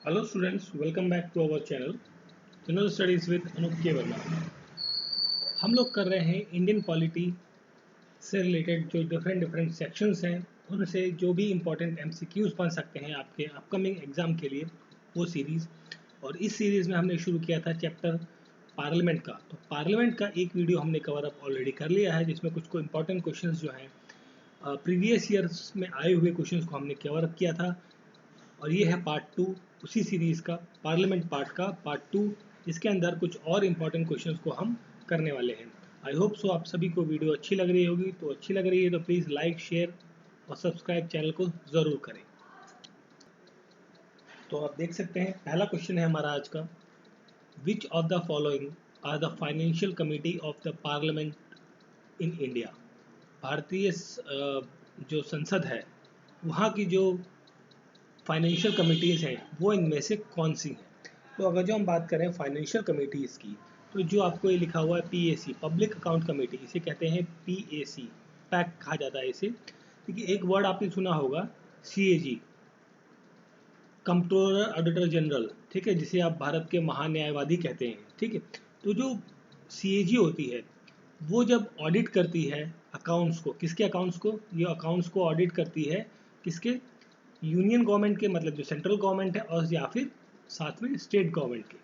Hello students, welcome back to our channel General Studies with Anup K. Verma। हम लोग कर रहे हैं इंडियन पॉलिटी से रिलेटेड जो डिफरेंट डिफरेंट सेक्शंस हैं उनसे जो भी इम्पोर्टेंट एमसीक्यूज बन सकते हैं आपके अपकमिंग एग्जाम के लिए वो सीरीज़। और इस सीरीज़ में हमने शुरू किया था चैप्टर पार्लियामेंट का। तो पार्लियामेंट का एक वीडियो हमने कवर अप ऑलरेडी कर लिया है जिसमें कुछ को इम्पोर्टेंट क्वेश्चंस जो हैं प्रीवियस ईयर्स में आए हुए क्वेश्चंस को हमने कवर अप किया था। और ये है पार्ट 2 उसी सीरीज़ का पार्लियामेंट पार्ट का पार्ट 2। इसके अंदर कुछ और इम्पोर्टेंट क्वेश्चंस को हम करने वाले हैं। आई होप सो आप सभी को वीडियो अच्छी लग रही होगी। तो अच्छी लग रही है तो प्लीज़ लाइक शेयर और सब्सक्राइब चैनल को ज़रूर करें। तो आप देख सकते हैं पहला क्वेश्चन है हमारा आज का, which of the following are the financial committee of the parliament in India. भारतीय जो संसद है वहाँ की जो फाइनेंशियल कमिटीज़ हैं वो इनमें से कौन सी हैं। तो अगर जो हम बात करें फाइनेंशियल कमिटीज़ की, तो जो आपको ये लिखा हुआ है पीएसी, पब्लिक अकाउंट कमेटी, इसे कहते हैं पीएसी, पैक कहा जाता है इसे। देखिए एक वर्ड आपने सुना होगा सीएजी, कंट्रोलर ऑडिटर जनरल, ठीक है, जिसे आप भारत के महान्यायवादी कहते हैं, ठीक है। तो जो सीएजी होती है वो जब ऑडिट करती है अकाउंट्स को, किसके अकाउंट्स को, ये अकाउंट्स को ऑडिट करती है किसके, यूनियन गवर्नमेंट के, मतलब जो सेंट्रल गवर्नमेंट है, और या फिर साथ में स्टेट गवर्नमेंट के।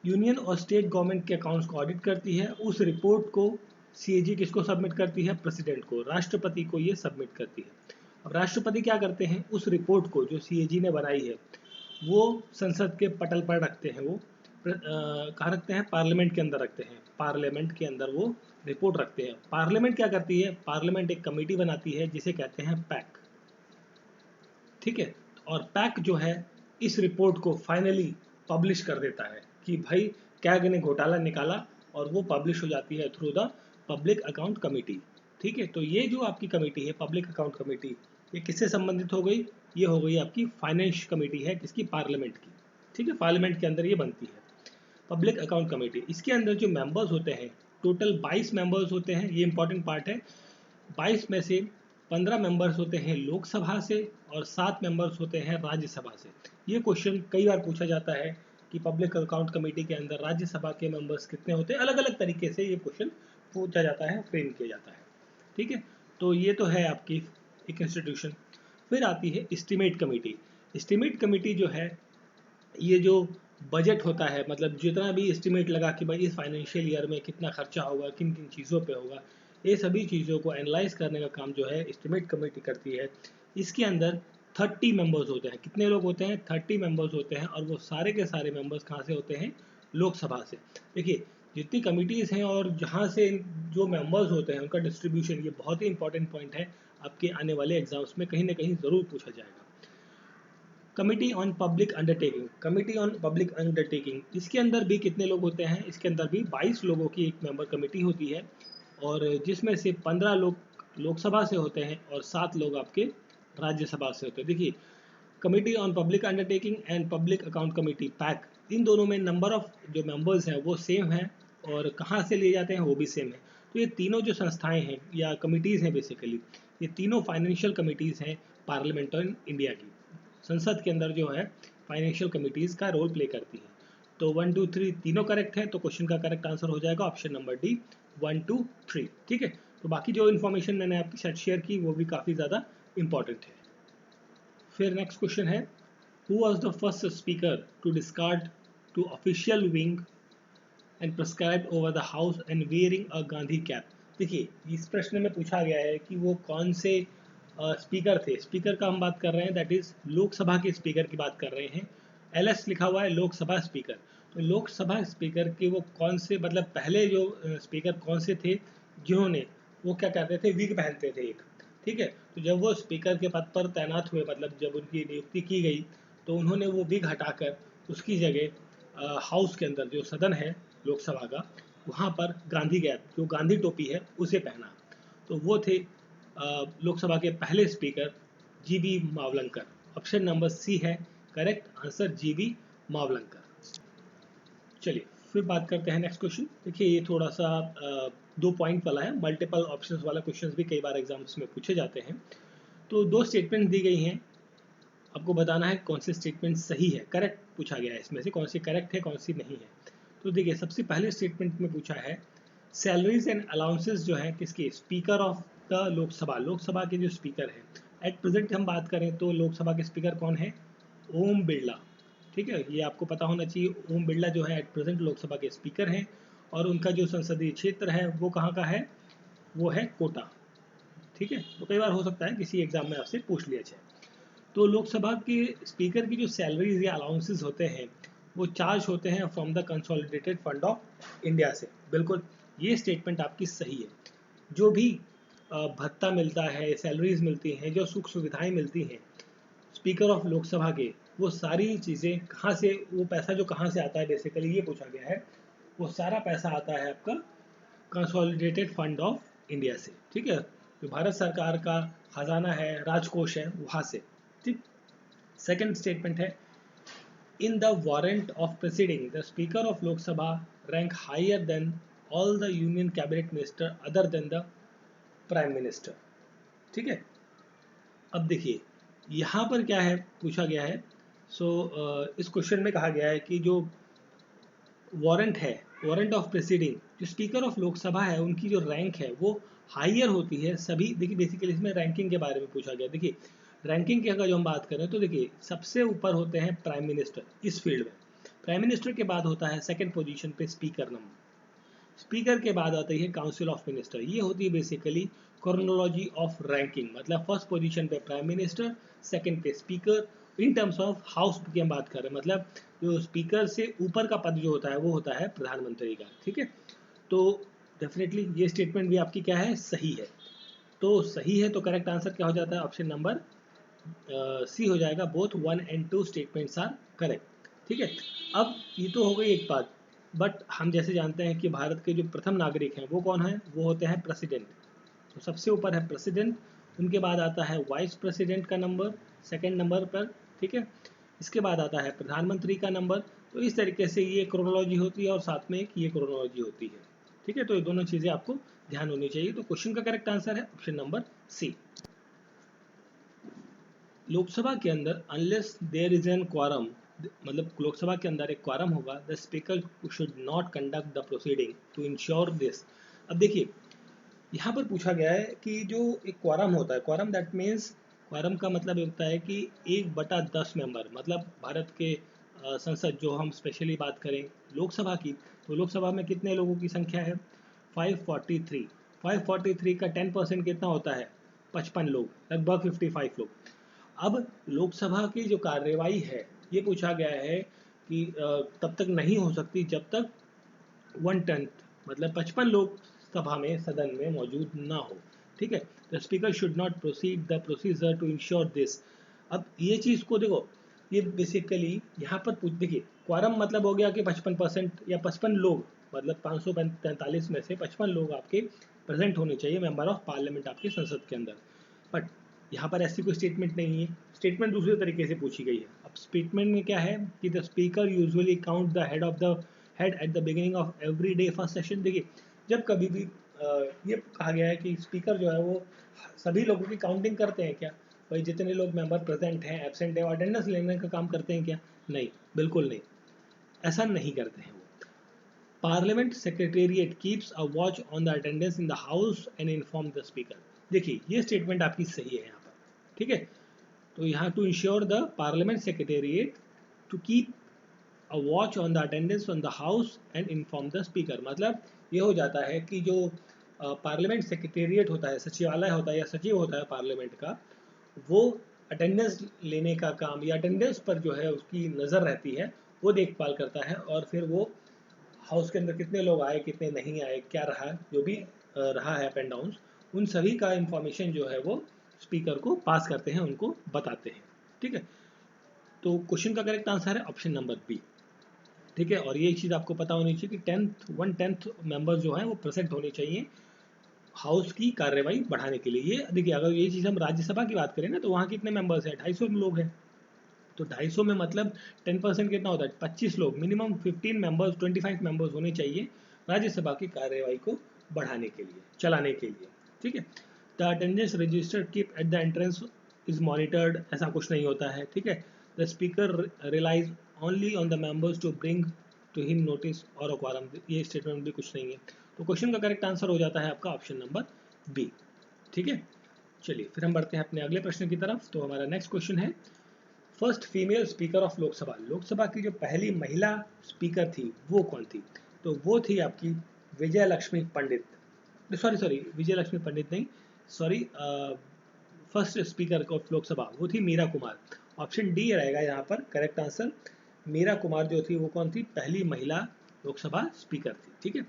यूनियन और स्टेट गवर्नमेंट के अकाउंट्स को ऑडिट करती है। उस रिपोर्ट को सीएजी किसको सबमिट करती है, प्रेसिडेंट को, राष्ट्रपति को ये सबमिट करती है। अब राष्ट्रपति क्या करते हैं, उस रिपोर्ट को जो सीएजी ने बनाई है वो संसद के पटल पर रखते हैं। वो कहाँ रखते हैं, पार्लियामेंट के अंदर रखते हैं। पार्लियामेंट के अंदर वो रिपोर्ट रखते हैं। पार्लियामेंट क्या करती है, पार्लियामेंट एक कमेटी बनाती है जिसे कहते हैं पैक, ठीक है। और पैक जो है इस रिपोर्ट को फाइनली पब्लिश कर देता है कि भाई कैग ने घोटाला निकाला, और वो पब्लिश हो जाती है through the public account committee, ठीक है। तो ये जो आपकी कमेटी है पब्लिक अकाउंट कमेटी, ये किससे संबंधित हो गई, ये हो गई आपकी फाइनेंस कमेटी है, किसकी, पार्लियामेंट की, ठीक है। पार्लियामेंट के अंदर ये बनती है पब्लिक अकाउंट कमेटी। इसके अंदर जो मेंबर्स होते हैं टोटल 22 मेंबर्स होते हैं, ये इंपॉर्टेंट पार्ट है। 22 में से 15 मेंबर्स होते हैं लोकसभा से और 7 मेंबर्स होते हैं राज्यसभा से। ये क्वेश्चन कई बार पूछा जाता है कि पब्लिक अकाउंट कमेटी के अंदर राज्यसभा के मेंबर्स कितने होते हैं। अलग अलग तरीके से ये क्वेश्चन पूछा जाता है, फ्रेम किया जाता है, ठीक है। तो ये तो है आपकी एक इंस्टीट्यूशन। फिर आती है एस्टीमेट कमेटी। एस्टीमेट कमेटी जो है ये जो बजट होता है, मतलब जितना भी एस्टिमेट लगा कि भाई इस फाइनेंशियल ईयर में कितना खर्चा होगा, किन किन चीज़ों पे होगा, ये सभी चीज़ों को एनालाइज करने का काम जो है एस्टिमेट कमेटी करती है। इसके अंदर 30 मेंबर्स होते हैं। कितने लोग होते हैं, 30 मेंबर्स होते हैं। और वो सारे के सारे मेंबर्स कहाँ से होते हैं, लोकसभा से। देखिए जितनी कमिटीज़ हैं और जहाँ से जो मेंबर्स होते हैं उनका डिस्ट्रीब्यूशन, ये बहुत ही इंपॉर्टेंट पॉइंट है, आपके आने वाले एग्जाम्स में कहीं ना कहीं ज़रूर पूछा जाएगा। Committee on public undertaking, committee on public undertaking, इसके अंदर भी कितने लोग होते हैं, इसके अंदर भी 22 लोगों की एक मेंबर कमेटी होती है, और जिसमें से 15 लोग लोकसभा से होते हैं और 7 लोग आपके राज्यसभा से होते हैं। देखिए committee on public undertaking and public account committee PAC, इन दोनों में नंबर ऑफ जो मेंबर्स हैं वो सेम है, और कहाँ से लिए जाते हैं वो भी सेम है। तो ये तीनों जो संस्थाएं हैं या कमिटीज़ हैं बेसिकली, ये तीनों फाइनेंशियल कमिटीज़ हैं पार्लियामेंट ऑफ इंडिया की। संसद के अंदर जो है फाइनेंशियल कमिटीज़ का रोल प्ले करती हैं। तो 1 2 3 तीनों करेक्ट है, तो क्वेश्चन का करेक्ट आंसर हो जाएगा ऑप्शन नंबर डी, 1 2 3, ठीक है। तो बाकी जो इन्फॉर्मेशन मैंने आपके साथ शेयर की वो भी काफ़ी ज़्यादा इंपॉर्टेंट है। फिर नेक्स्ट क्वेश्चन है, who was the first speaker to discard to official wing and prescribe over the house and wearing a Gandhi cap. देखिए इस प्रश्न में पूछा गया है कि वो कौन से स्पीकर थे। स्पीकर का हम बात कर रहे हैं, दैट इज लोकसभा के स्पीकर की बात कर रहे हैं। एलएस लिखा हुआ है, लोकसभा स्पीकर। तो लोकसभा स्पीकर के वो कौन से, मतलब पहले जो स्पीकर कौन से थे जिन्होंने, वो क्या करते थे, विग पहनते थे एक, ठीक है। तो जब वो स्पीकर के पद पर तैनात हुए, मतलब जब उनकी नियुक्ति की गई, तो उन्होंने वो विग हटाकर उसकी जगह हाउस के अंदर जो सदन है लोकसभा का, वहाँ पर गांधी गैप, जो गांधी टोपी है, उसे पहना। तो वो थे लोकसभा के पहले speaker GB Mavalankar. Option number C है करेक्ट आंसर, जीबी मावलंकर। चलिए फिर बात करते हैं नेक्स्ट क्वेश्चन। देखिए ये थोड़ा सा 2 पॉइंट वाला है, मल्टीपल ऑप्शंस वाला क्वेश्चंस भी कई बार एग्जाम्स में पूछे जाते हैं। तो 2 स्टेटमेंट दी गई हैं आपको बताना है कौन सी स्टेटमेंट सही है, करेक्ट पूछा गया है, इसमें से कौन सी करेक्ट है कौन सी नहीं है। तो देखिए सबसे पहले स्टेटमेंट में पूछा है सैलरीज एंड अलाउंसेस जो है किसके, speaker of the Lok Sabha, Lok Sabha के जो स्पीकर हैं। एट प्रेजेंट हम बात करें तो लोकसभा के स्पीकर कौन है, ओम बिरला। ठीक है, ये आपको पता होना चाहिए। ओम बिरला जो है एट प्रेजेंट लोकसभा के स्पीकर हैं और उनका जो संसदीय क्षेत्र है वो कहाँ का है, वो है कोटा। ठीक है, तो कई बार हो सकता है किसी एग्जाम में आपसे पूछ लिया जाए। तो लोकसभा के स्पीकर की जो सैलरीज या अलाउंसेस होते हैं वो चार्ज होते हैं from the consolidated fund of India से। बिल्कुल, ये स्टेटमेंट आपकी सही है। जो भी भत्ता मिलता है, सैलरीज मिलती हैं, जो सुख सुविधाएं मिलती हैं स्पीकर ऑफ लोकसभा के, वो सारी चीज़ें कहाँ से, वो पैसा जो कहाँ से आता है बेसिकली ये पूछा गया है। वो सारा पैसा आता है आपका कंसोलिडेटेड फंड ऑफ इंडिया से। ठीक है, जो भारत सरकार का खजाना है, राजकोष है, वहाँ से। ठीक, सेकंड स्टेटमेंट है in the warrant of proceeding the speaker of Lok Sabha rank higher than all the union cabinet minister other than the prime minister. ठीक है, अब देखिए यहाँ पर क्या है पूछा गया है। इस क्वेश्चन में कहा गया है कि जो वारंट है, वारंट ऑफ प्रोसीडिंग, जो स्पीकर ऑफ लोकसभा है उनकी जो रैंक है वो हायर होती है सभी। देखिए बेसिकली इसमें रैंकिंग के बारे में पूछा गया। देखिए रैंकिंग की अगर जो हम बात करें तो देखिए सबसे ऊपर होते हैं प्राइम मिनिस्टर इस फील्ड में। प्राइम मिनिस्टर के बाद होता है सेकंड पोजीशन पे स्पीकर नंबर, स्पीकर के बाद आती है काउंसिल ऑफ मिनिस्टर। ये होती है बेसिकली क्रोनोलॉजी ऑफ रैंकिंग, मतलब फर्स्ट पोजीशन पे प्राइम मिनिस्टर, सेकंड पे speaker. In terms of house की हम बात कर रहे हैं, मतलब जो स्पीकर से ऊपर का पद जो होता है वो होता है प्रधानमंत्री का। ठीक है, तो डेफिनेटली ये स्टेटमेंट भी आपकी क्या है, सही है। तो सही है तो करेक्ट आंसर क्या हो जाता है, ऑप्शन नंबर सी हो जाएगा। Both 1 and 2 statements are correct. ठीक है, अब ये तो हो गई एक बात, बट हम जैसे जानते हैं कि भारत के जो प्रथम नागरिक हैं वो कौन है, वो होते हैं प्रेसिडेंट। तो सबसे ऊपर है प्रेसिडेंट, उनके बाद आता है वाइस प्रेसिडेंट का नंबर सेकंड नंबर पर। ठीक है, इसके बाद आता है प्रधानमंत्री का नंबर। तो इस तरीके से ये क्रोनोलॉजी होती है और साथ में एक ये क्रोनोलॉजी होती है। ठीक है, तो ये दोनों चीज़ें आपको ध्यान होनी चाहिए। तो क्वेश्चन का करेक्ट आंसर है ऑप्शन नंबर सी। लोकसभा के अंदर unless there is an quorum, मतलब लोकसभा के अंदर एक क्वारम होगा, the speaker should not conduct the proceeding to ensure this. अब देखिए यहाँ पर पूछा गया है कि जो एक क्वारम होता है, क्वारम दैट मीन्स, क्वारम का मतलब ये होता है कि 1/10 मेंबर, मतलब भारत के संसद जो हम स्पेशली बात करें लोकसभा की, तो लोकसभा में कितने लोगों की संख्या है, 543। 543 का 10% कितना होता है, 55 लोग, लगभग 55 लोग। अब लोकसभा की जो कार्यवाही है ये पूछा गया है कि तब तक नहीं हो सकती जब तक 1/10 मतलब 55 लोग सभा में, सदन में मौजूद ना हो। ठीक है, the speaker should not proceed the procedure to ensure this. अब ये चीज़ को देखो, ये बेसिकली यहाँ पर देखिए क्वारम मतलब हो गया कि 55% या 55 लोग, मतलब 543 में से 55 लोग आपके प्रेजेंट होने चाहिए, मेंबर ऑफ पार्लियामेंट आपके संसद के अंदर। बट यहाँ पर ऐसी कोई स्टेटमेंट नहीं है, स्टेटमेंट दूसरे तरीके से पूछी गई है। अब स्टेटमेंट में क्या है कि the speaker usually count the head at the beginning of every day first session. देखिए जब कभी भी ये कहा गया है कि स्पीकर जो है वो सभी लोगों की काउंटिंग करते हैं क्या, भाई जितने लोग मेंबर प्रेजेंट हैं, एब्सेंट है, अटेंडेंस लेने का काम करते हैं क्या, नहीं, बिल्कुल नहीं, ऐसा नहीं करते हैं वो। Parliament secretariat keeps a watch on the attendance in the house and inform the speaker. देखिए ये स्टेटमेंट आपकी सही है यहाँ पर। ठीक है, तो यहाँ to ensure the parliament secretariat to keep a watch on the attendance on the house and inform the speaker, मतलब ये हो जाता है कि जो पार्लियामेंट सेक्रेटेरिएट होता है, सचिवालय होता है या सचिव होता है पार्लियामेंट का, वो अटेंडेंस लेने का काम या अटेंडेंस पर जो है उसकी नज़र रहती है, वो देखभाल करता है। और फिर वो हाउस के अंदर कितने लोग आए, कितने नहीं आए, क्या रहा, जो भी रहा है अप एंड डाउन, उन सभी का इंफॉर्मेशन जो है वो स्पीकर को पास करते हैं, उनको बताते हैं। ठीक है, तो क्वेश्चन का करेक्ट आंसर है ऑप्शन नंबर बी। ठीक है, और ये चीज़ आपको पता होनी चाहिए कि 1/10 मेंबर जो है वो प्रेजेंट होने चाहिए हाउस की कार्यवाही बढ़ाने के लिए। ये देखिए अगर ये चीज़ हम राज्यसभा की बात करें ना, तो वहाँ कितने मेंबर्स हैं, 250 लोग हैं। तो 250 में मतलब 10% कितना होता है, 25 लोग, मिनिमम 15 मेंबर्स, 25 मेंबर्स होने चाहिए राज्यसभा की कार्यवाही को बढ़ाने के लिए, चलाने के लिए। ठीक है, the attendance register keep at the entrance is monitored, ऐसा कुछ नहीं होता है, ठीक है। The speaker relies only on the members to bring to him notice और अक्वारम, ये स्टेटमेंट भी कुछ नहीं है। तो क्वेश्चन का करेक्ट आंसर हो जाता है आपका ऑप्शन नंबर बी, ठीक है। चलिए फिर हम बढ़ते हैं अपने अगले प्रश्न की तरफ। तो हमारा नेक्स्ट क्वेश्चन है, first female speaker of Lok Sabha, Lok Sabha की जो पहली महिला स्पीकर थी वो कौन थी? तो वो थी आपकी विजय लक्ष्मी पंडित, सॉरी विजय लक्ष्मी पंडित नहीं, sorry, first speaker of Lok Sabha वो थी मीरा कुमार। ऑप्शन डी रहेगा यहाँ पर करेक्ट आंसर। मीरा कुमार जो थी वो कौन थी? पहली महिला लोकसभा स्पीकर थी, ठीक है।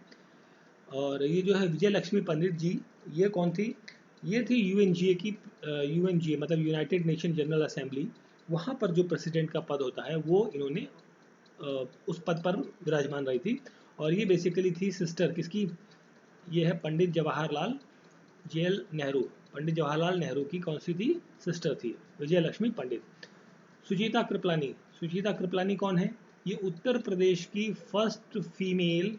और ये जो है विजय लक्ष्मी पंडित जी, ये कौन थी? ये थी यूएनजीए की, यूएनजीए मतलब यूनाइटेड नेशन जनरल असेंबली, वहाँ पर जो प्रेसिडेंट का पद होता है वो इन्होंने उस पद पर विराजमान रही थी। और ये बेसिकली थी सिस्टर किसकी? ये है पंडित जवाहरलाल जेएल नेहरू, पंडित जवाहरलाल नेहरू की कौन सी थी? सिस्टर थी विजय लक्ष्मी पंडित। सुचिता कृपलानी, सुचिता कृपलानी कौन है? ये उत्तर प्रदेश की फर्स्ट फीमेल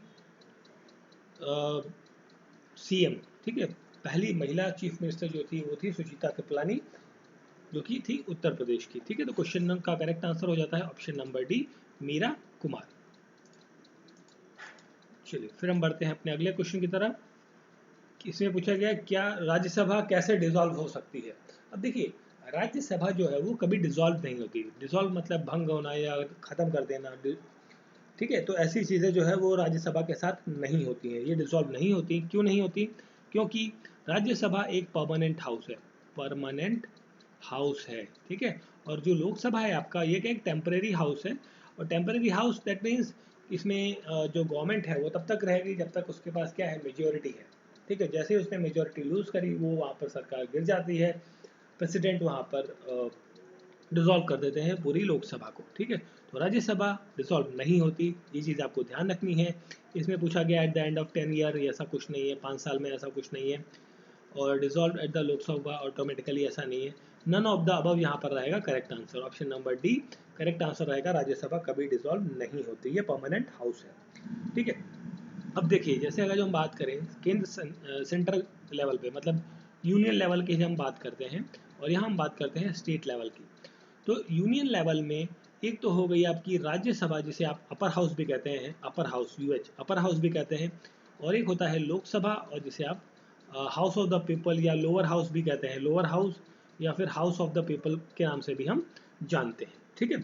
सीएम, ठीक है। पहली महिला चीफ मिनिस्टर जो थी वो थी सुचिता कृपलानी, जो कि थी उत्तर प्रदेश की, ठीक है। तो क्वेश्चन का करेक्ट आंसर हो जाता है option number D, Meera Kumar. चलिए फिर हम बढ़ते हैं अपने अगले क्वेश्चन की तरफ। इसमें पूछा गया क्या राज्यसभा कैसे डिसॉल्व हो सकती है? अब देखिए, राज्यसभा जो है वो कभी डिसॉल्व नहीं होती। डिसॉल्व मतलब भंग होना या खत्म कर देना, ठीक है। तो ऐसी चीज़ें जो है वो राज्यसभा के साथ नहीं होती हैं, ये डिसॉल्व नहीं होती। क्यों नहीं होती? क्योंकि राज्यसभा एक परमानेंट हाउस है, परमानेंट हाउस है, ठीक है। और जो लोकसभा है आपका, ये एक टेम्परेरी हाउस है। और टेम्परेरी हाउस दैट मीन्स इसमें जो गवर्नमेंट है वो तब तक रहेगी जब तक उसके पास क्या है? मेजोरिटी है, ठीक है। जैसे ही उसने मेजोरिटी लूज करी वो वहाँ पर सरकार गिर जाती है, प्रेसिडेंट वहाँ पर डिसॉल्व कर देते हैं पूरी लोकसभा को, ठीक है। तो राज्यसभा डिसॉल्व नहीं होती, ये चीज़ आपको ध्यान रखनी है। इसमें पूछा गया at the end of 10 year, ऐसा कुछ नहीं है, 5 साल में ऐसा कुछ नहीं है। और dissolve at the Lok Sabha automatically, ऐसा नहीं है। नन ऑफ द अबव यहाँ पर रहेगा correct answer, option number D correct answer रहेगा। राज्यसभा कभी डिसॉल्व नहीं होती, ये परमानेंट हाउस है, ठीक है। अब देखिए, जैसे अगर जो हम बात करें केंद्र सेंट्रल लेवल पे, मतलब यूनियन लेवल की हम बात करते हैं, और यहाँ हम बात करते हैं स्टेट लेवल की। तो यूनियन लेवल में एक तो हो गई आपकी राज्यसभा, जिसे आप अपर हाउस भी कहते हैं, upper house UH upper house भी कहते हैं। और एक होता है लोकसभा, और जिसे आप हाउस ऑफ द पीपल या लोअर हाउस भी कहते हैं, लोअर हाउस या फिर हाउस ऑफ द पीपल के नाम से भी हम जानते हैं, ठीक है।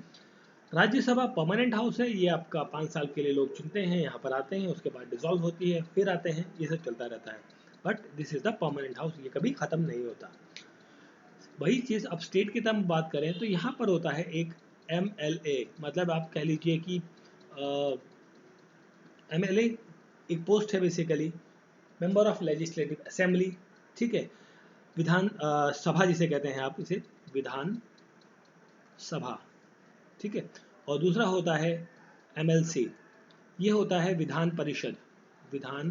राज्यसभा परमानेंट हाउस है, ये आपका 5 साल के लिए लोग चुनते हैं, यहाँ पर आते हैं, उसके बाद डिसॉल्व होती है, फिर आते हैं, ये सब चलता रहता है। But this is the permanent house, ये कभी खत्म नहीं होता। वही चीज़ अब स्टेट की तरफ बात करें तो यहाँ पर होता है एक MLA, मतलब आप कह लीजिए कि MLA एक पोस्ट है, basically member of legislative assembly, ठीक है। विधान सभा जिसे कहते हैं आप, इसे विधान सभा, ठीक है। और दूसरा होता है MLC, ये होता है विधान परिषद, विधान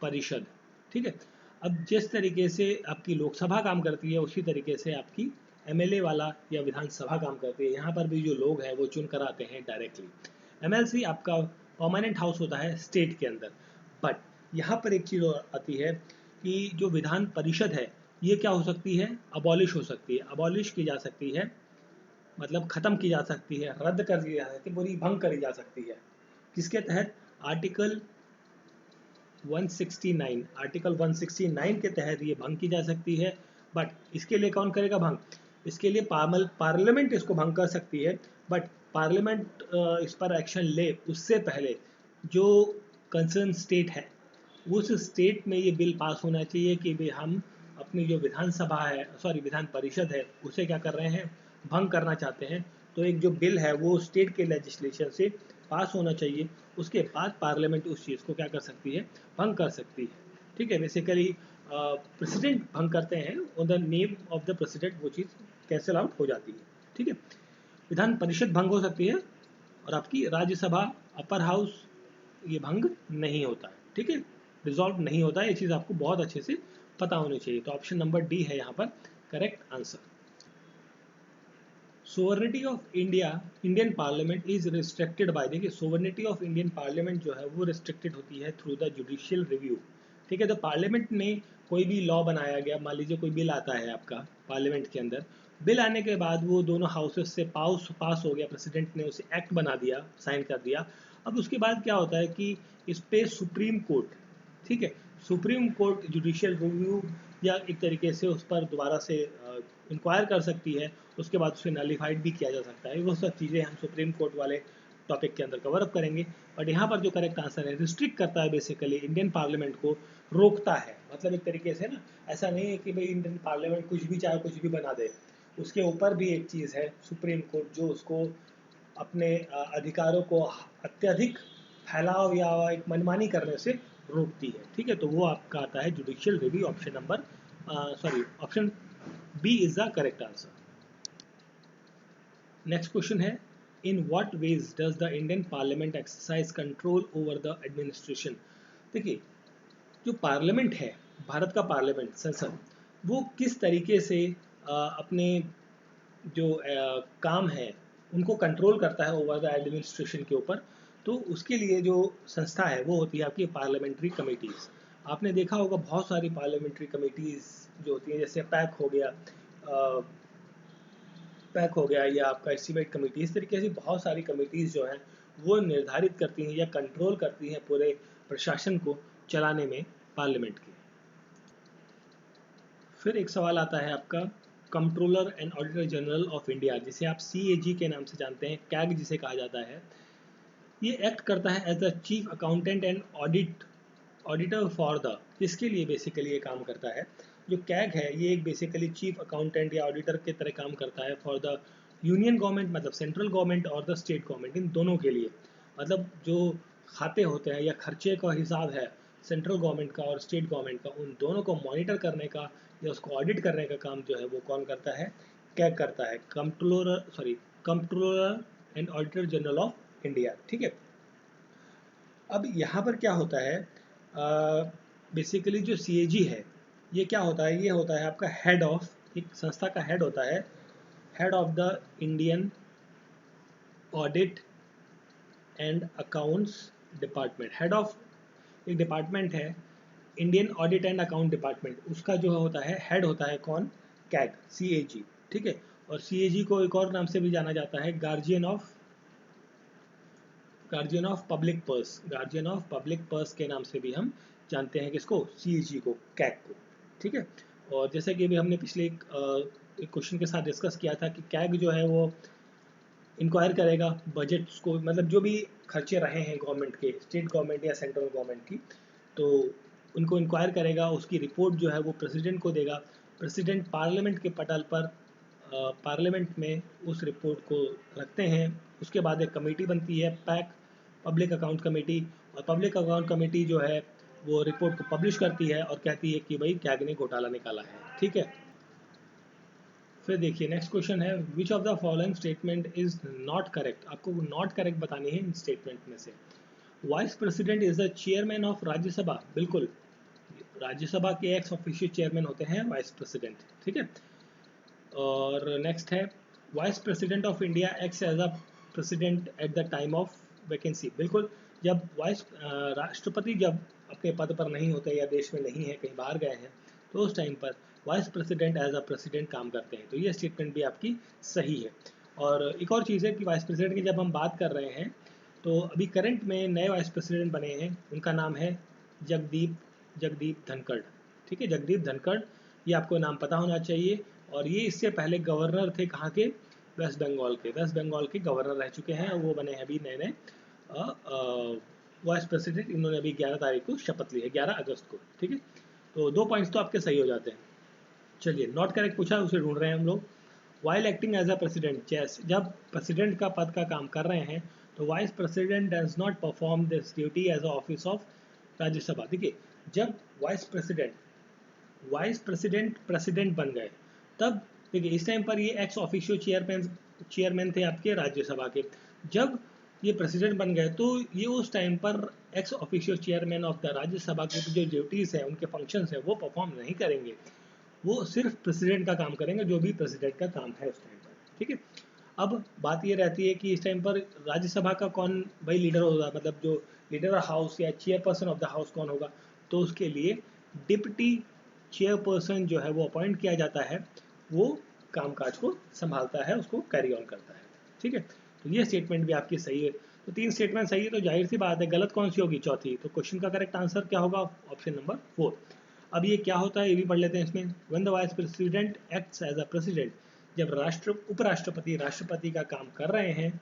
परिषद, ठीक है। अब जिस तरीके से आपकी लोकसभा काम करती है उसी तरीके से आपकी MLA वाला या विधानसभा काम करती है। यहाँ पर भी जो लोग हैं वो चुन कर आते हैं डायरेक्टली। MLC आपका परमानेंट हाउस होता है स्टेट के अंदर। बट यहाँ पर एक चीज़ और आती है कि जो विधान परिषद है ये क्या हो सकती है? अबॉलिश हो सकती है, अबॉलिश की जा सकती है, मतलब ख़त्म की जा सकती है, रद्द कर दी जा सकती है, पूरी भंग करी जा सकती है। किसके तहत? आर्टिकल 169, आर्टिकल 169 के तहत ये भंग की जा सकती है। बट इसके लिए कौन करेगा भंग? इसके लिए पार्लियामेंट इसको भंग कर सकती है। बट पार्लियामेंट इस पर एक्शन ले उससे पहले जो कंसर्न स्टेट है, उस स्टेट में ये बिल पास होना चाहिए कि भाई हम अपनी जो विधानसभा है, सॉरी विधान परिषद है, उसे क्या कर रहे हैं? भंग करना चाहते हैं। तो एक जो बिल है वो स्टेट के लेजिस्लेशन से पास होना चाहिए, उसके बाद पार्लियामेंट उस चीज़ को क्या कर सकती है? भंग कर सकती है, ठीक है। बेसिकली प्रेसिडेंट भंग करते हैं, on the name of the president वो चीज़ कैंसिल आउट हो जाती है, ठीक है। विधान परिषद भंग हो सकती है, और आपकी राज्यसभा अपर हाउस ये भंग नहीं होता है, ठीक है, रिजॉल्व नहीं होता है। ये चीज़ आपको बहुत अच्छे से पता होनी चाहिए। तो ऑप्शन नंबर डी है यहाँ पर correct answer. Sovereignty of India, Indian parliament is restricted by, देखिए सोवर्निटी ऑफ इंडियन पार्लियामेंट जो है वो रिस्ट्रिक्टेड होती है थ्रू द जुडिशियल रिव्यू, ठीक है। तो पार्लियामेंट में कोई भी लॉ बनाया गया, मान लीजिए कोई बिल आता है आपका पार्लियामेंट के अंदर, बिल आने के बाद वो दोनों हाउसेस से पास हो गया, प्रेसिडेंट ने उसे एक्ट बना दिया, साइन कर दिया। अब उसके बाद क्या होता है कि इस पे सुप्रीम कोर्ट, ठीक है, सुप्रीम कोर्ट जुडिशियल रिव्यू या एक तरीके से उस पर दोबारा से इंक्वायर कर सकती है, उसके बाद उसे नलीफाइड भी किया जा सकता है। वो सब चीज़ें हम सुप्रीम कोर्ट वाले टॉपिक के अंदर कवर अप करेंगे। बट यहाँ पर जो करेक्ट आंसर है, रिस्ट्रिक्ट करता है बेसिकली इंडियन पार्लियामेंट को, रोकता है, मतलब एक तरीके से ना, ऐसा नहीं है कि भाई इंडियन पार्लियामेंट कुछ भी चाहे कुछ भी बना दे, उसके ऊपर भी एक चीज़ है सुप्रीम कोर्ट जो उसको अपने अधिकारों को अत्यधिक फैलाव या एक मनमानी करने से रोकती है। ठीक है, तो वो आपका आता है judicial review, option number option B is the correct answer. Next question है, in what ways does the Indian parliament exercise control over the administration. देखिए, जो पार्लियामेंट है, भारत का पार्लियामेंट, संसद, वो किस तरीके से अपने जो काम है उनको कंट्रोल करता है ओवर द एडमिनिस्ट्रेशन के ऊपर। तो उसके लिए जो संस्था है वो होती है आपकी पार्लियामेंट्री कमेटीज़। आपने देखा होगा बहुत सारी पार्लियामेंट्री कमेटीज़ जो होती हैं, जैसे पैक हो गया या आपका एस्टीमेट कमेटी, इस तरीके से बहुत सारी कमेटीज़ जो हैं वो निर्धारित करती हैं या कंट्रोल करती हैं पूरे प्रशासन को चलाने में पार्लियामेंट के। फिर एक सवाल आता है आपका, controller and auditor general of India, जिसे आप CAG के नाम से जानते हैं, कैग जिसे कहा जाता है, ये एक्ट करता है as the chief accountant and auditor for the, किसके लिए बेसिकली ये काम करता है। जो कैग है ये एक बेसिकली चीफ अकाउंटेंट या ऑडिटर की तरह काम करता है फॉर द यूनियन गवर्नमेंट, मतलब सेंट्रल गवर्नमेंट और द स्टेट गवर्नमेंट, इन दोनों के लिए। मतलब जो खाते होते हैं या खर्चे का हिसाब है सेंट्रल गवर्नमेंट का और स्टेट गवर्नमेंट का, उन दोनों को मॉनिटर करने का या उसको ऑडिट करने का काम जो है वो कौन करता है, कैग करता है, controller and auditor general of India. ठीक है, अब यहाँ पर क्या होता है, बेसिकली जो CAG है ये क्या होता है, ये होता है आपका हेड ऑफ, एक संस्था का हेड होता है, head of the Indian audit and accounts department. Head of एक डिपार्टमेंट है Indian audit and account department, उसका जो होता है हेड होता है कौन, कैग, CAG। ठीक है, और CAG को एक और नाम से भी जाना जाता है, गार्जियन ऑफ पब्लिक पर्स के नाम से भी हम जानते हैं किसको, CAG को, कैग को। ठीक है, और जैसे कि अभी हमने पिछले एक क्वेश्चन के साथ डिस्कस किया था कि कैग जो है वो इंक्वायर करेगा बजट्स को, मतलब जो भी खर्चे रहे हैं गवर्नमेंट के, स्टेट गवर्नमेंट या सेंट्रल गवर्नमेंट की, तो उनको इंक्वायर करेगा, उसकी रिपोर्ट जो है वो प्रेसिडेंट को देगा। प्रेसिडेंट पार्लियामेंट के पटल पर पार्लियामेंट में उस रिपोर्ट को रखते हैं। उसके बाद एक कमेटी बनती है, पैक, पब्लिक अकाउंट कमेटी, और पब्लिक अकाउंट कमेटी जो है वो रिपोर्ट को पब्लिश करती है और कहती है कि भाई कैग ने घोटाला निकाला है। ठीक है, फिर देखिए नेक्स्ट क्वेश्चन है, विच of the following statement is not correct. आपको नॉट करेक्ट बतानी है इन स्टेटमेंट में से। Vice president is the chairman of Rajya Sabha, बिल्कुल, राज्यसभा के एक्स ऑफिशियल चेयरमैन होते हैं वाइस प्रेसिडेंट। ठीक है, और नेक्स्ट है, vice president of India acts as a president at the time of vacancy, बिल्कुल, जब राष्ट्रपति जब अपने पद पर नहीं होते या देश में नहीं है, कहीं बाहर गए हैं, तो उस टाइम पर vice president as a president काम करते हैं। तो ये स्टेटमेंट भी आपकी सही है। और एक और चीज़ है कि वाइस प्रेसिडेंट की जब हम बात कर रहे हैं, तो अभी करंट में नए वाइस प्रेसिडेंट बने हैं, उनका नाम है जगदीप धनखड़। ठीक है, जगदीप धनखड़, ये आपको नाम पता होना चाहिए। और ये इससे पहले गवर्नर थे कहाँ के, वेस्ट बंगाल के गवर्नर रह चुके हैं, और वो बने हैं अभी नए वाइस प्रेसिडेंट। इन्होंने अभी 11 तारीख को शपथ ली है, 11 अगस्त को। ठीक है, तो 2 पॉइंट्स तो आपके सही हो जाते हैं। चलिए, नॉट करेक्ट पूछा, उसे ढूंढ रहे हैं हम लोग। While acting as a president, जब प्रेसिडेंट का पद का काम कर रहे हैं, तो vice president does not perform this duty as a office of Rajya Sabha. देखिए, जब वाइस प्रेसिडेंट प्रेसिडेंट बन गए, तब देखिए इस टाइम पर ये एक्स ऑफिशियो चेयरमैन थे आपके राज्यसभा के। जब ये प्रेसिडेंट बन गए तो ये उस टाइम पर ex officio chairman of the Rajya Sabha की जो ड्यूटीज़ हैं, उनके फंक्शंस हैं, वो परफॉर्म नहीं करेंगे। वो सिर्फ प्रेसिडेंट का काम करेंगे, जो भी प्रेसिडेंट का काम है उस टाइम पर। ठीक है, अब बात ये रहती है कि इस टाइम पर राज्यसभा का कौन भाई लीडर होगा, मतलब जो लीडर ऑफ हाउस या चेयरपर्सन ऑफ द हाउस कौन होगा, तो उसके लिए डिप्टी चेयरपर्सन जो है वो अपॉइंट किया जाता है, वो कामकाज को संभालता है, उसको कैरी ऑन करता है। ठीक है, तो ये स्टेटमेंट भी आपकी सही है। तो 3 स्टेटमेंट सही है, तो जाहिर सी बात है गलत कौन सी होगी, चौथी। तो क्वेश्चन का करेक्ट आंसर क्या होगा, ऑप्शन नंबर 4। अब ये क्या होता है ये भी पढ़ लेते हैं इसमें। When the vice president acts as a president, जब उपराष्ट्रपति राष्ट्रपति का काम कर रहे हैं,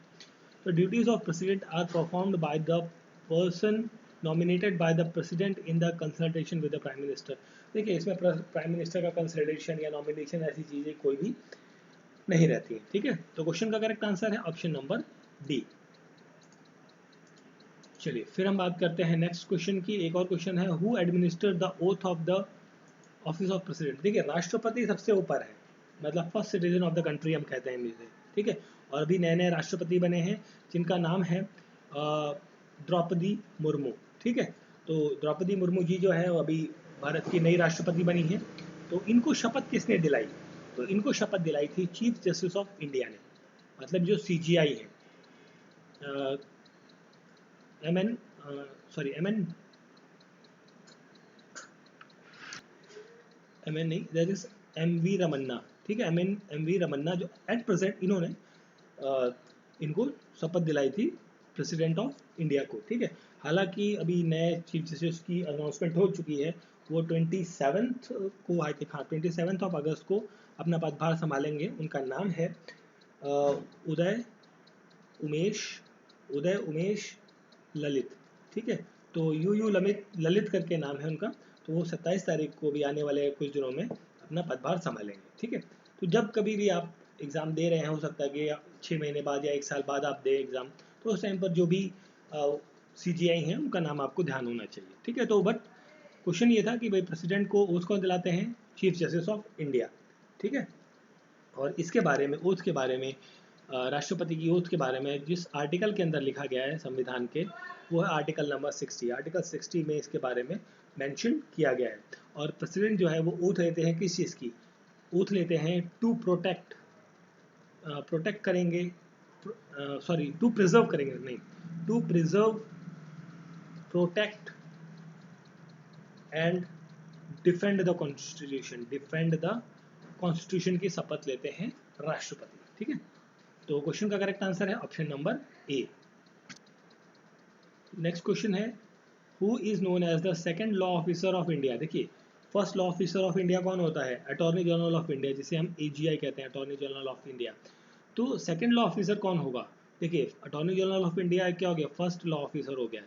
तो duties of president are performed by the person nominated by the president in the consultation with the prime minister. देखिए इसमें प्राइम मिनिस्टर का कंसल्टेशन या नॉमिनेशन ऐसी चीज़ें कोई भी नहीं रहती है। ठीक है, तो क्वेश्चन का करेक्ट आंसर है ऑप्शन नंबर डी। चलिए फिर हम बात करते हैं नेक्स्ट क्वेश्चन की। एक और क्वेश्चन है, who administer the oath of the office of president. देखिए राष्ट्रपति सबसे ऊपर है, मतलब first citizen of the country हम कहते हैं इसे। ठीक है, और अभी नए नए राष्ट्रपति बने हैं जिनका नाम है द्रौपदी मुर्मू। ठीक है, तो द्रौपदी मुर्मू जी जो है वो अभी भारत की नई राष्ट्रपति बनी है। तो इनको शपथ किसने दिलाई, तो इनको शपथ दिलाई थी चीफ जस्टिस ऑफ इंडिया ने, मतलब जो CGI है, MN नहीं, दैट इज MV रमन्ना। ठीक है, MV रमन्ना जो एट प्रेजेंट इन्होंने इनको शपथ दिलाई थी प्रेसिडेंट ऑफ इंडिया को। ठीक है, हालांकि अभी नए चीफ जस्टिस की अनाउंसमेंट हो चुकी है, वो 27 को आई थिंक, हाँ 27 ऑफ अगस्त को अपना पदभार संभालेंगे। उनका नाम है उदय उमेश ललित। ठीक है, तो यू ललित करके नाम है उनका। तो वो 27 तारीख को भी आने वाले कुछ दिनों में अपना पदभार संभालेंगे। ठीक है, तो जब कभी भी आप एग्ज़ाम दे रहे हैं, हो सकता है कि 6 महीने बाद या 1 साल बाद आप दें एग्ज़ाम, तो उस टाइम पर जो भी CGI हैं उनका नाम आपको ध्यान होना चाहिए। ठीक है, तो बट क्वेश्चन ये था कि भाई प्रेसिडेंट को ओथ कौन दिलाते हैं, चीफ जस्टिस ऑफ इंडिया। ठीक है, और इसके बारे में ओथ के बारे में, राष्ट्रपति की ओथ के बारे में जिस आर्टिकल के अंदर लिखा गया है संविधान के, वो है आर्टिकल नंबर 60। आर्टिकल 60 में इसके बारे में मेंशन किया गया है। और प्रेसिडेंट जो है वो ओथ लेते हैं किस चीज़ की, ओथ लेते हैं टू प्रोटेक्ट करेंगे, सॉरी टू प्रिजर्व करेंगे, नहीं, to preserve, protect and defend the constitution की शपथ लेते हैं राष्ट्रपति। ठीक है, तो क्वेश्चन का करेक्ट आंसर है option number A. Next question है, who is known as the second law officer of India. देखिए first law officer of India कौन होता है, अटॉर्नी जनरल ऑफ इंडिया, जिसे हम AGI कहते हैं, अटॉर्नी जनरल ऑफ इंडिया। तो सेकंड लॉ ऑफिसर कौन होगा, देखिए अटॉर्नी जनरल ऑफ इंडिया क्या हो गया, फर्स्ट लॉ ऑफिसर हो गया।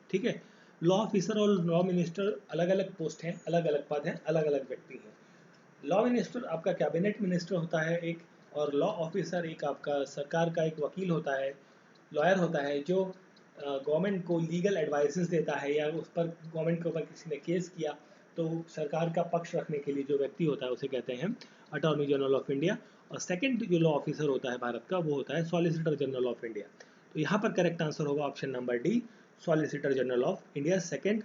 ठीक है, लॉ ऑफिसर और लॉ मिनिस्टर अलग अलग पोस्ट हैं, अलग अलग पद हैं, अलग अलग व्यक्ति हैं। लॉ मिनिस्टर आपका कैबिनेट मिनिस्टर होता है एक, और लॉ ऑफिसर एक आपका सरकार का एक वकील होता है, लॉयर होता है, जो गवर्नमेंट को लीगल एडवाइसेस देता है, या उस पर गवर्नमेंट के ऊपर किसी ने केस किया तो सरकार का पक्ष रखने के लिए जो व्यक्ति होता है उसे कहते हैं अटॉर्नी जनरल ऑफ इंडिया। और सेकंड जो लॉ ऑफिसर होता है भारत का, वो होता है सॉलिसिटर जनरल ऑफ इंडिया। तो यहाँ पर करेक्ट आंसर होगा option number D, solicitor general of India second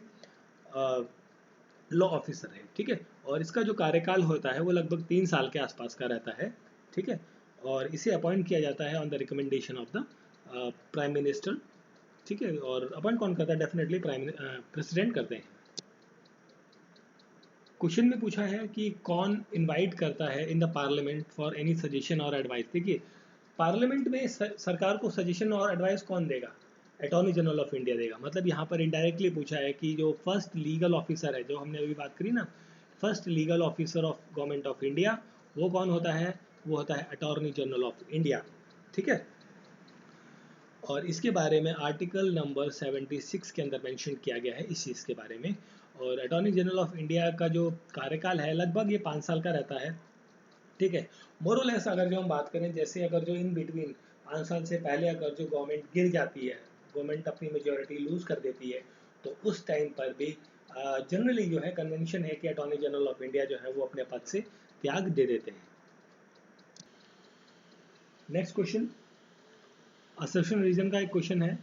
law officer है। ठीक है, और इसका जो कार्यकाल होता है वो लगभग 3 साल के आसपास का रहता है। ठीक है, और इसे अपॉइंट किया जाता है on the recommendation of the prime minister. ठीक है, और अपॉइंट कौन करता है, डेफिनेटली प्रेसिडेंट करते हैं। क्वेश्चन में पूछा है कि कौन इनवाइट करता है in the parliament for any suggestion और एडवाइस। देखिए पार्लियामेंट में सरकार को सजेशन और एडवाइस कौन देगा, अटॉर्नी जनरल ऑफ इंडिया देगा। मतलब यहाँ पर इनडायरेक्टली पूछा है कि जो फर्स्ट लीगल ऑफिसर है, जो हमने अभी बात करी ना, first legal officer of government of India, वो कौन होता है, वो होता है अटॉर्नी जनरल ऑफ इंडिया। ठीक है, और इसके बारे में आर्टिकल नंबर 76 के अंदर मेंशन किया गया है इस चीज़ के बारे में। और अटॉर्नी जनरल ऑफ इंडिया का जो कार्यकाल है लगभग ये 5 साल का रहता है। ठीक है, मोर और लेस अगर जो हम बात करें, जैसे अगर जो इन बिटवीन 5 साल से पहले अगर जो गवर्नमेंट गिर जाती है, गवर्नमेंट अपनी मेजोरिटी लूज कर देती है, तो उस टाइम पर भी जनरली जो है कन्वेंशन है कि अटॉर्नी जनरल ऑफ इंडिया जो है वो अपने पद से त्याग दे देते हैं। नेक्स्ट क्वेश्चन असर्शन रीजन का एक क्वेश्चन है,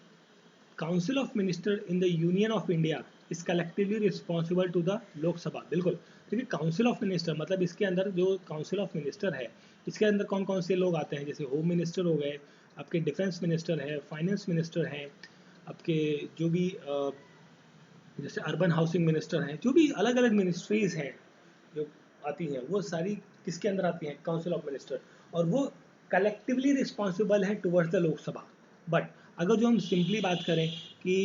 council of minister in the union of India is collectively responsible to the Lok Sabha. बिल्कुल, देखिए काउंसिल ऑफ मिनिस्टर मतलब इसके अंदर जो काउंसिल ऑफ मिनिस्टर है, इसके अंदर कौन कौन से लोग आते हैं, जैसे होम मिनिस्टर हो गए, आपके डिफेंस मिनिस्टर है, फाइनेंस मिनिस्टर हैं, आपके जो भी जैसे अर्बन हाउसिंग मिनिस्टर हैं, जो भी अलग अलग मिनिस्ट्रीज़ हैं, जो आती हैं वो सारी किसके अंदर आती हैं, काउंसिल ऑफ मिनिस्टर, और वो कलेक्टिवली रिस्पॉन्सिबल है टुवर्ड्स द लोकसभा। बट अगर जो हम सिंपली बात करें कि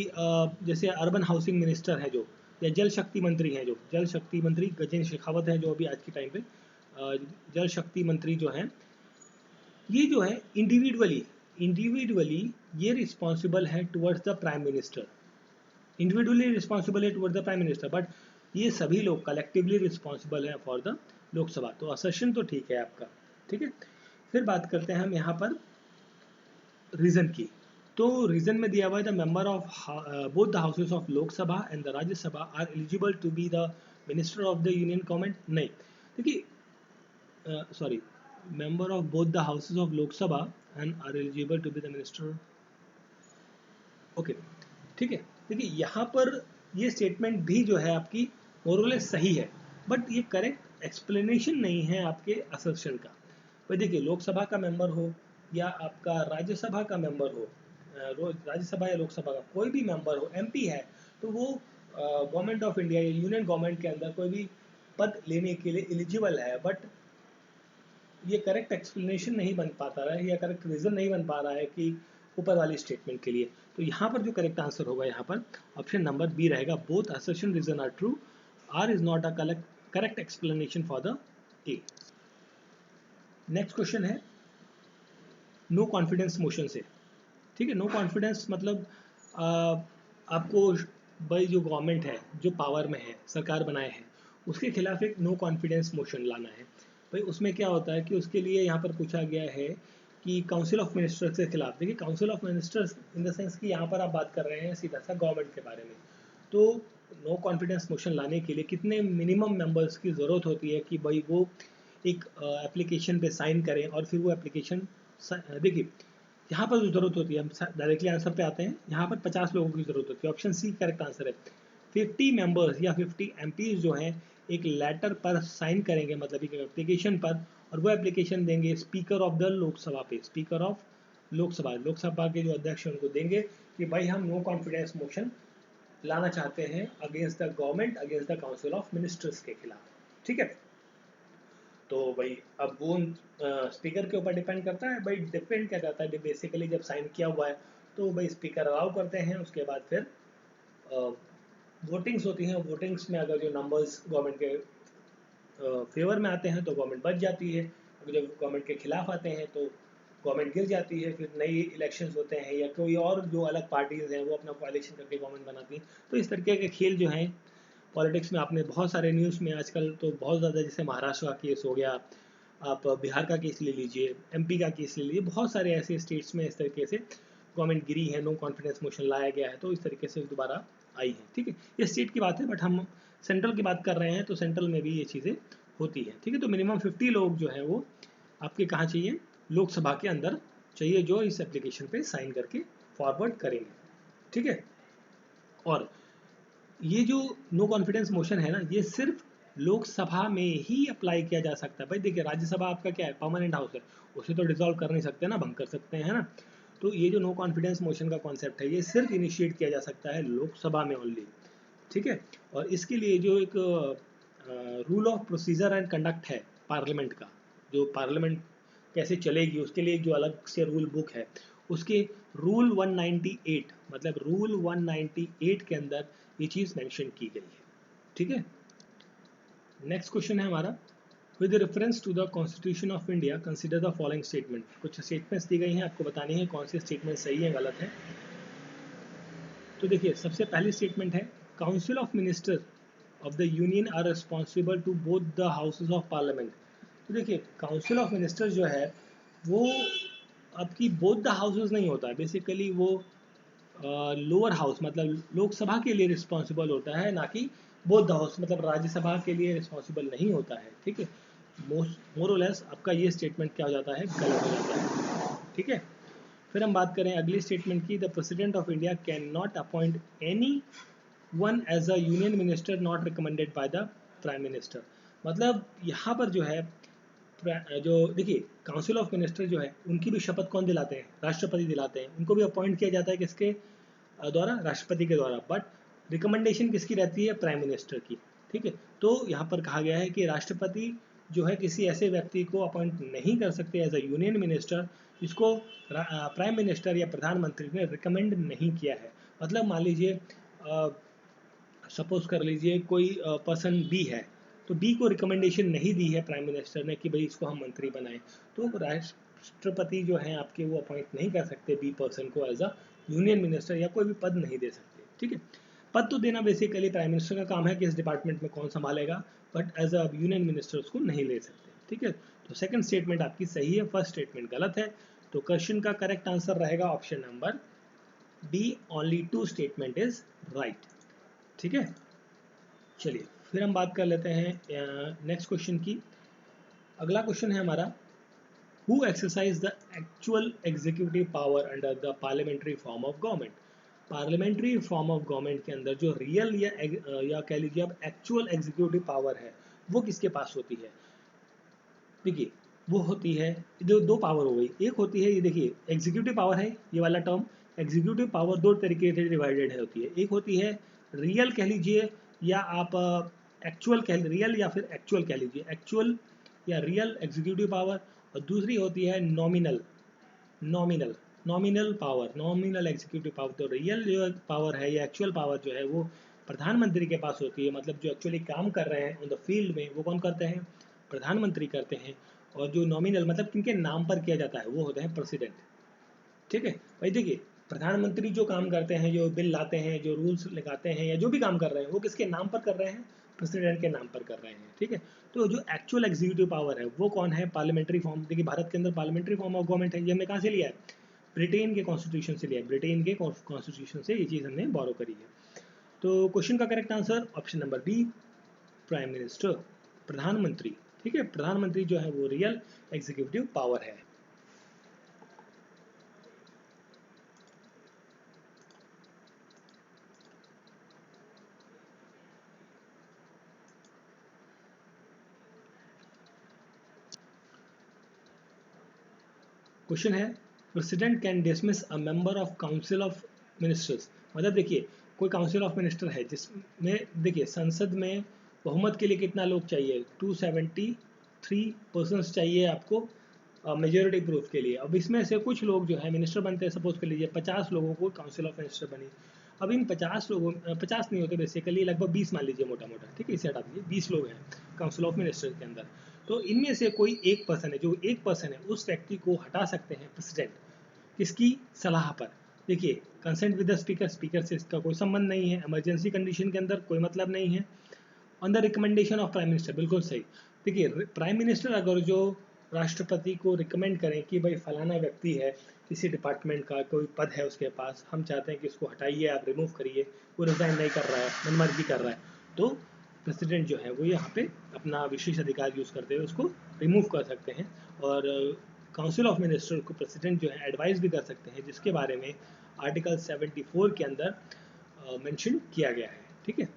जैसे अर्बन हाउसिंग मिनिस्टर है जो, या जल शक्ति मंत्री हैं जो, जल शक्ति मंत्री गजेंद्र शेखावत हैं जो अभी आज के टाइम पे जल शक्ति मंत्री जो हैं, ये जो है इंडिविजुअली ये रिस्पॉन्सिबल है towards the prime minister, individually responsible है towards the prime minister, but ये सभी लोग कलेक्टिवली रिस्पॉन्सिबल है फॉर द लोकसभा। तो असर्शन तो ठीक है आपका, ठीक है। फिर बात करते हैं हम यहाँ पर रीजन की। तो रीजन में दिया हुआ है the member of both the houses of Lok Sabha and the Rajya Sabha are eligible to be the minister of the union government. नहीं, देखिए sorry, member of both the houses of Lok Sabha and are eligible to be the minister. Okay, ठीक है। देखिए यहाँ पर ये statement भी जो है आपकी मोरलेस सही है, बट ये करेक्ट एक्सप्लेनेशन नहीं है आपके असर्शन का। भाई देखिए, लोकसभा का मेंबर हो या आपका राज्यसभा का मेंबर हो, राज्यसभा या लोकसभा का कोई भी मेंबर हो, एमपी है, तो वो गवर्नमेंट ऑफ इंडिया या यूनियन गवर्नमेंट के अंदर कोई भी पद लेने के लिए एलिजिबल है। बट ये करेक्ट एक्सप्लेनेशन नहीं बन पाता रहा है, या करेक्ट रीज़न नहीं बन पा रहा है कि ऊपर वाली स्टेटमेंट के लिए। तो यहाँ पर जो करेक्ट आंसर होगा यहाँ पर ऑप्शन नंबर बी रहेगा, both assertion reason are true, R is not a correct explanation for the A. Next question है नो कॉन्फिडेंस मोशन से, ठीक है। नो कॉन्फिडेंस मतलब आपको भाई जो गवर्नमेंट है, जो पावर में है, सरकार बनाए है, उसके खिलाफ एक नो कॉन्फिडेंस मोशन लाना है। भाई उसमें क्या होता है कि उसके लिए यहाँ पर पूछा गया है कि काउंसिल ऑफ मिनिस्टर्स के खिलाफ। देखिए council of ministers in the sense कि यहाँ पर आप बात कर रहे हैं सीधा सा गवर्नमेंट के बारे में। तो नो कॉन्फिडेंस मोशन लाने के लिए कितने मिनिमम मेंबर्स की ज़रूरत होती है कि भाई वो एक एप्लीकेशन पे साइन करें, और फिर वो एप्लीकेशन, देखिए यहाँ पर जो जरूरत होती है, हम डायरेक्टली आंसर पे आते हैं, यहाँ पर 50 लोगों की जरूरत होती है। ऑप्शन सी करेक्ट आंसर है। 50 मेंबर्स या 50 एमपीज जो हैं एक लेटर पर साइन करेंगे, मतलब एक एप्लीकेशन पर, और वो एप्लीकेशन देंगे स्पीकर ऑफ द लोकसभा पे, स्पीकर ऑफ लोकसभा, लोकसभा के जो अध्यक्ष हैं उनको देंगे कि भाई हम नो कॉन्फिडेंस मोशन लाना चाहते हैं against the government, against the council of ministers के खिलाफ, ठीक है। तो भाई अब वो स्पीकर के ऊपर डिपेंड करता है। भाई डिपेंड क्या करता है, बेसिकली जब साइन किया हुआ है तो भाई स्पीकर अलाउ करते हैं, उसके बाद फिर वोटिंग्स होती हैं। वोटिंग्स में अगर जो नंबर्स गवर्नमेंट के फेवर में आते हैं तो गवर्नमेंट बच जाती है, अगर जब गवर्नमेंट के खिलाफ आते हैं तो गवर्नमेंट गिर जाती है। फिर नई इलेक्शंस होते हैं या कोई और जो अलग पार्टीज़ हैं वो अपना कोalition करके गवर्नमेंट बनाती हैं। तो इस तरीके के खेल जो हैं पॉलिटिक्स में, आपने बहुत सारे न्यूज़ में आजकल तो बहुत ज़्यादा, जैसे महाराष्ट्र का केस हो गया, आप बिहार का केस ले लीजिए, एमपी का केस ले लीजिए, बहुत सारे ऐसे स्टेट्स में इस तरीके से गवर्नमेंट गिरी है, नो कॉन्फिडेंस मोशन लाया गया है, तो इस तरीके से दोबारा आई है, ठीक है। ये स्टेट की बात है, बट हम सेंट्रल की बात कर रहे हैं तो सेंट्रल में भी ये चीज़ें होती है, ठीक है। तो मिनिमम 50 लोग जो है वो आपके कहाँ चाहिए, लोकसभा के अंदर चाहिए, जो इस एप्लीकेशन पे साइन करके फॉरवर्ड करेंगे, ठीक है। और ये जो नो कॉन्फिडेंस मोशन है ना, ये सिर्फ लोकसभा में ही अप्लाई किया जा सकता है। भाई देखिए राज्यसभा आपका क्या है, परमानेंट हाउस है, उसे तो डिसॉल्व कर नहीं सकते ना, भंग कर सकते हैं ना। तो ये जो नो कॉन्फिडेंस मोशन का कॉन्सेप्ट है, ये सिर्फ इनिशिएट किया जा सकता है लोकसभा में ओनली, ठीक है। और इसके लिए जो एक rule of procedure and conduct है पार्लियामेंट का, जो पार्लियामेंट कैसे चलेगी उसके लिए जो अलग से रूल बुक है, उसके रूल 198, मतलब रूल 198 के अंदर ये चीज़ मेंशन की गई है, ठीक है। नेक्स्ट क्वेश्चन है हमारा, with reference to the constitution of India consider the following statement. कुछ स्टेटमेंट्स दी गई हैं, आपको बतानी है कौन से स्टेटमेंट सही है गलत है। तो देखिए सबसे पहली स्टेटमेंट है, council of minister of the union are responsible to both the houses of parliament. तो देखिए काउंसिल ऑफ मिनिस्टर जो है वो आपकी बोथ द हाउसेज नहीं होता है, बेसिकली वो लोअर हाउस मतलब लोकसभा के लिए रिस्पॉन्सिबल होता है, ना कि बोथ द हाउस मतलब राज्यसभा के लिए रिस्पॉन्सिबल नहीं होता है, ठीक है। मोर और लेस आपका ये स्टेटमेंट क्या हो जाता है, गलत हो जाता है, ठीक है। फिर हम बात करें अगली स्टेटमेंट की, the president of India can not appoint any one as a union minister not recommended by the prime minister. मतलब यहाँ पर जो है जो देखिए काउंसिल ऑफ मिनिस्टर जो है उनकी भी शपथ कौन दिलाते हैं, राष्ट्रपति दिलाते हैं। उनको भी अपॉइंट किया जाता है किसके द्वारा, राष्ट्रपति के द्वारा, बट रिकमेंडेशन किसकी रहती है, प्राइम मिनिस्टर की। ठीक है। तो यहाँ पर कहा गया है कि राष्ट्रपति जो है किसी ऐसे व्यक्ति को अपॉइंट नहीं कर सकते एज अ यूनियन मिनिस्टर जिसको प्राइम मिनिस्टर या प्रधानमंत्री ने रिकमेंड नहीं किया है। मतलब मान लीजिए सपोज कर लीजिए कोई पर्सन बी है, तो बी को रिकमेंडेशन नहीं दी है प्राइम मिनिस्टर ने कि भाई इसको हम मंत्री बनाएं, तो राष्ट्रपति जो है आपके वो अपॉइंट नहीं कर सकते बी पर्सन को एज अ यूनियन मिनिस्टर, या कोई भी पद नहीं दे सकते। ठीक है, पद तो देना बेसिकली प्राइम मिनिस्टर का काम है कि इस डिपार्टमेंट में कौन संभालेगा, but as a union minister उसको नहीं ले सकते। ठीक है, तो सेकंड स्टेटमेंट आपकी सही है, फर्स्ट स्टेटमेंट गलत है। तो क्वेश्चन का करेक्ट आंसर रहेगा option number B, only 2 statement is right. ठीक है, चलिए फिर हम बात कर लेते हैं नेक्स्ट क्वेश्चन की। अगला क्वेश्चन है हमारा, who exercise the actual executive power under the parliamentary form of government. Parliamentary form of government के अंदर जो रियल या कह लीजिए अब एक्चुअल एग्जीक्यूटिव पावर है वो किसके पास होती है। देखिए वो होती है, दो पावर हो गई, एक होती है ये देखिए एग्जीक्यूटिव पावर है, ये वाला टर्म एग्जीक्यूटिव पावर दो तरीके से डिवाइडेड है होती है। एक होती है रियल कह लीजिए, या आप एक्चुअल कह रियल या फिर एक्चुअल कह लीजिए, एक्चुअल या रियल एग्जीक्यूटिव पावर। और दूसरी होती है nominal, nominal nominal power, nominal executive power. तो रियल जो पावर है या एक्चुअल पावर जो है वो प्रधानमंत्री के पास होती है, मतलब जो एक्चुअली काम कर रहे हैं ऑन द फील्ड में वो कौन करते हैं, प्रधानमंत्री करते हैं। और जो नॉमिनल मतलब किनके नाम पर किया जाता है वो होते हैं प्रेसिडेंट। ठीक है भाई, देखिए प्रधानमंत्री जो काम करते हैं, जो बिल लाते हैं, जो रूल्स लगाते हैं, या जो भी काम कर रहे हैं वो किसके नाम पर कर रहे हैं, प्रेसिडेंट के नाम पर कर रहे हैं। ठीक है, तो जो एक्चुअल एग्जीक्यूटिव पावर है वो कौन है, पार्लियामेंट्री फॉर्म। देखिए भारत के अंदर पार्लियामेंट्री फॉर्म ऑफ गवर्नमेंट है, ये हमने कहाँ से लिया है, ब्रिटेन के कॉन्स्टिट्यूशन से लिया है, ब्रिटेन के कॉन्स्टिट्यूशन से ये चीज़ हमने बोरो करी है। तो क्वेश्चन का correct answer option number B, prime minister, प्रधानमंत्री। ठीक है, प्रधानमंत्री जो है वो रियल एग्जीक्यूटिव पावर है। क्वेश्चन है, president can dismiss a member of council of ministers. मतलब देखिए कोई काउंसिल ऑफ मिनिस्टर है जिसमें देखिए संसद में बहुमत के लिए कितना लोग चाहिए, 273 पर्सन्स चाहिए आपको मेजोरिटी प्रूफ के लिए। अब इसमें से कुछ लोग जो है मिनिस्टर बनते हैं, सपोज कर लीजिए 50 लोगों को काउंसिल ऑफ मिनिस्टर बनी। अब इन 50 लोगों 50 नहीं होते बेसिकली, लगभग 20 मान लीजिए मोटा मोटा, ठीक है इसे हटा दीजिए, 20 लोग हैं काउंसिल ऑफ मिनिस्टर के अंदर। तो इनमें से कोई एक पर्सन है, जो एक पर्सन है उस व्यक्ति को हटा सकते हैं प्रेसिडेंट, किसकी सलाह पर। देखिए consent with the speaker, speaker से इसका कोई संबंध नहीं है, इमरजेंसी कंडीशन के अंदर कोई मतलब नहीं है, on the recommendation of prime minister, बिल्कुल सही। देखिए प्राइम मिनिस्टर अगर जो राष्ट्रपति को रिकमेंड करें कि भाई फलाना व्यक्ति है, किसी डिपार्टमेंट का कोई पद है उसके पास, हम चाहते हैं कि इसको हटाइए, आप रिमूव करिए, वो रिजाइन नहीं कर रहा है, मनमर्जी कर रहा है, तो प्रेसिडेंट जो है वो यहाँ पे अपना विशेष अधिकार यूज़ करते हुए उसको रिमूव कर सकते हैं। और काउंसिल ऑफ मिनिस्टर को प्रेसिडेंट जो है एडवाइस भी कर सकते हैं, जिसके बारे में आर्टिकल 74 के अंदर मेंशन किया गया है। ठीक है,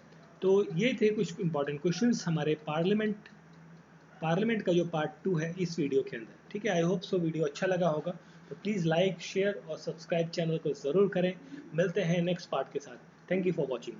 तो ये थे कुछ इंपॉर्टेंट क्वेश्चंस हमारे पार्लियामेंट का जो पार्ट 2 है इस वीडियो के अंदर। ठीक है, आई होप सो वीडियो अच्छा लगा होगा, तो प्लीज़ लाइक शेयर और सब्सक्राइब चैनल को ज़रूर करें। मिलते हैं नेक्स्ट पार्ट के साथ। Thank you for watching.